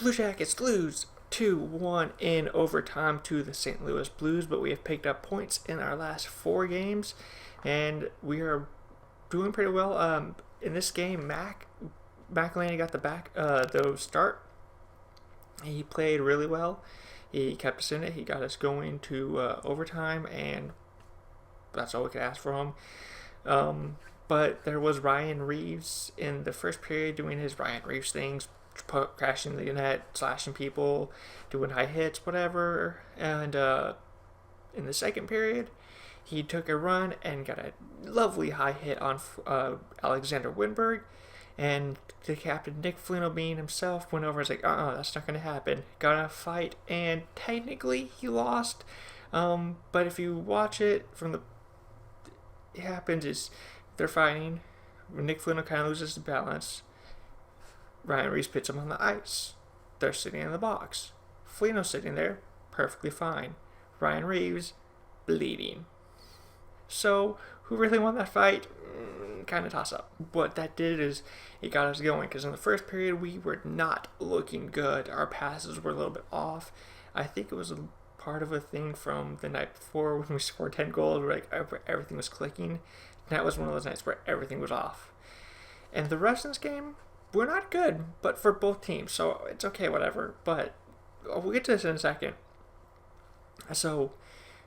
Blue Jackets lose 2-1 in overtime to the St. Louis Blues, but we have picked up points in our last 4 games, and we are doing pretty well. In this game, McElhinney got the start. He played really well. He kept us in it. He got us going to overtime, and that's all we could ask for him. But there was Ryan Reeves in the first period doing his Ryan Reeves things, crashing the net, slashing people, doing high hits, whatever. And in the second period, he took a run and got a lovely high hit on Alexander Winberg. And the captain, Nick Foligno being himself, went over and was like, that's not going to happen. Got in a fight, and technically he lost. But if you watch it from it happens is they're fighting. Nick Foligno kind of loses his balance. Ryan Reeves puts him on the ice. They're sitting in the box. Foligno's sitting there, perfectly fine. Ryan Reeves, bleeding. So, who really won that fight? Kind of toss up. What that did is it got us going, because in the first period we were not looking good. Our passes were a little bit off. I think it was a part of a thing from the night before when we scored 10 goals where everything was clicking. And that was one of those nights where everything was off. And the rest of this game, we're not good, but for both teams, so it's okay, whatever. But we'll get to this in a second. So,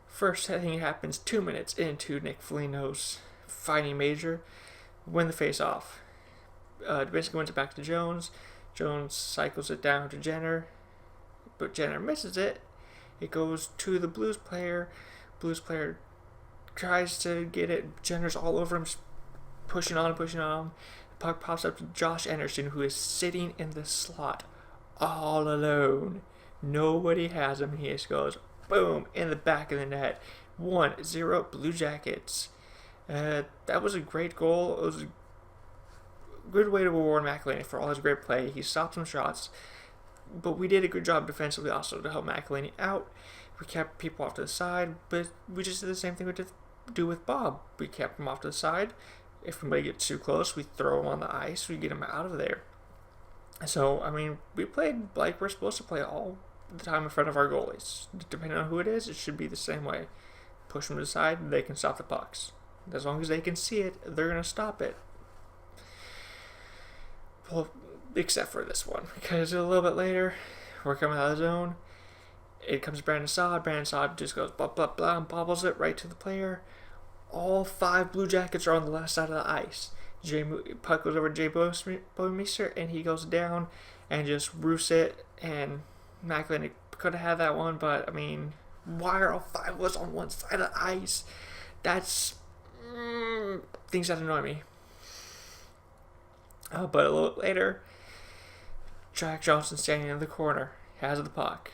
first thing happens 2 minutes into Nick Foligno's fighting major, win the face-off. Basically wins it back to Jones. Jones cycles it down to Jenner, but Jenner misses it. It goes to the Blues player. Blues player tries to get it. Jenner's all over him, pushing on. The puck pops up to Josh Anderson, who is sitting in the slot all alone. Nobody has him. He just goes, boom, in the back of the net. 1-0 Blue Jackets. That was a great goal. It was a good way to reward McElhinney for all his great play. He stopped some shots, but we did a good job defensively also to help McElhinney out. We kept people off to the side, but we just did the same thing we did do with Bob. We kept him off to the side. If somebody gets too close, we throw him on the ice. We get him out of there. So, I mean, we played like we're supposed to play all the time in front of our goalies. Depending on who it is, it should be the same way. Push them to the side, they can stop the pucks. As long as they can see it, they're going to stop it. Well, except for this one, because a little bit later, we're coming out of the zone. It comes to Brandon Saad. Brandon Saad just goes blah, blah, blah, and bobbles it right to the player. All 5 Blue Jackets are on the left side of the ice. Puck goes over to Jay Boemeister, and he goes down and just roofs it. And McElhinney could have had that one, but, I mean, why are all 5 of us on one side of the ice? That's things that annoy me. But a little later, Jack Johnson standing in the corner, has the puck.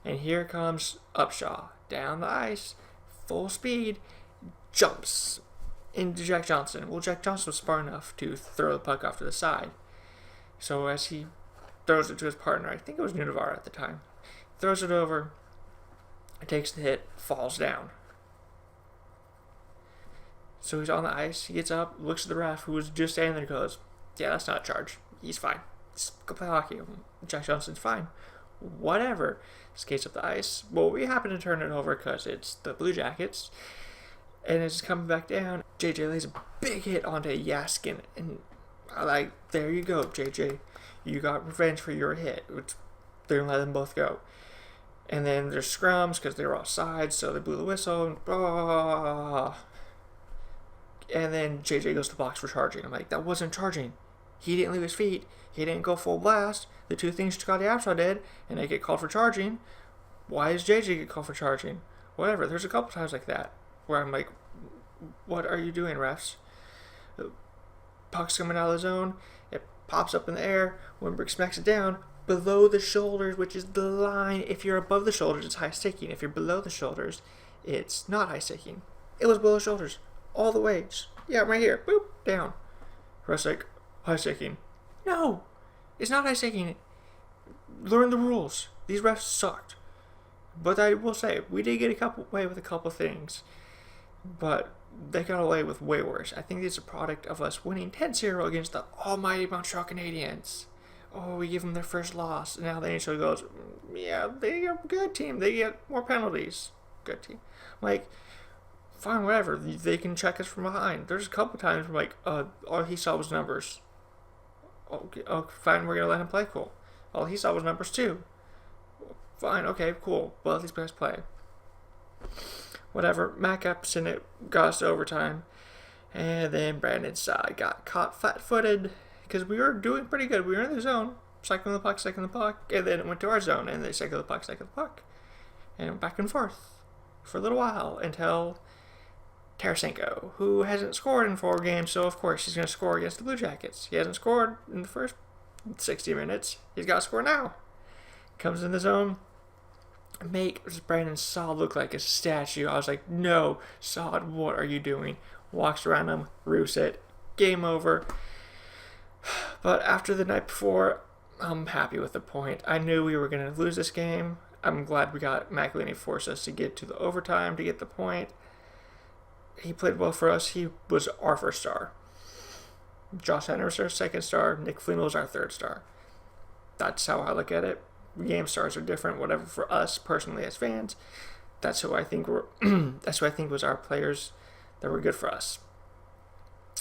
And here comes Upshaw, down the ice, full speed, jumps into Jack Johnson. Well, Jack Johnson was smart enough to throw the puck off to the side. So as he throws it to his partner, I think it was Nunavara at the time, throws it over, takes the hit, falls down. So he's on the ice, he gets up, looks at the ref, who was just standing there, and goes, yeah, that's not a charge. He's fine. Just go play hockey. Jack Johnson's fine. Whatever. Skates up the ice. Well, we happen to turn it over because it's the Blue Jackets. And it's coming back down. JJ lays a big hit onto Yaskin. And I'm like, there you go, JJ. You got revenge for your hit. They're going to let them both go. And then there's scrums because they were offside, so they blew the whistle. And blah. And then JJ goes to the box for charging. I'm like, that wasn't charging. He didn't leave his feet. He didn't go full blast. The 2 things Scotty Upshaw did, and they get called for charging. Why does JJ get called for charging? Whatever. There's a couple times like that where I'm like, what are you doing, refs? Puck's coming out of the zone. It pops up in the air. Winberg smacks it down below the shoulders, which is the line. If you're above the shoulders, it's high sticking. If you're below the shoulders, it's not high sticking. It was below the shoulders. All the way. Yeah, right here. Boop. Down. Ref's like, high sticking. No. It's not high sticking. Learn the rules. These refs sucked. But I will say, we did get away with a couple things. But they got away with way worse. I think it's a product of us winning 10-0 against the almighty Montreal Canadiens. oh, we give them their first loss. And now the NHL goes, yeah, they are a good team. They get more penalties. Good team. Like, fine, whatever. They can check us from behind. There's a couple times where, like, all he saw was numbers. Okay, fine, we're going to let him play. Cool. All he saw was numbers, too. Fine, okay, cool. Well, these guys play. Whatever. Mac Epson, it got us to overtime. And then Brandon Saad got caught flat-footed because we were doing pretty good. We were in the zone, cycling the puck, and then it went to our zone, and they cycled the puck, and back and forth for a little while until Tarasenko, who hasn't scored in 4 games, so of course he's going to score against the Blue Jackets. He hasn't scored in the first 60 minutes. He's got to score now. Comes in the zone. Makes Brandon Saad look like a statue. I was like, no, Saad, what are you doing? Walks around him, roofs it. Game over. But after the night before, I'm happy with the point. I knew we were going to lose this game. I'm glad we got McElhinney forced us to get to the overtime to get the point. He played well for us. He was our first star. Josh Henry was our second star. Nick Flynn was our third star. That's how I look at it. Game stars are different, whatever, for us personally as fans. That's who I think were that's who I think was our players that were good for us.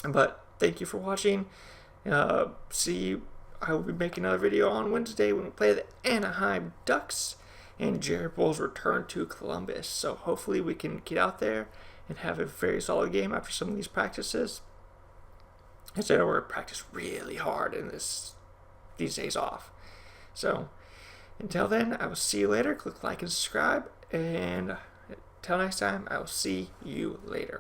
But thank you for watching. I will be making another video on Wednesday when we play the Anaheim Ducks and Jared Bowles return to Columbus. So hopefully we can get out there and have a very solid game after some of these practices. Because I know we're practice really hard in these days off. So until then, I will see you later. Click like and subscribe. And until next time, I will see you later.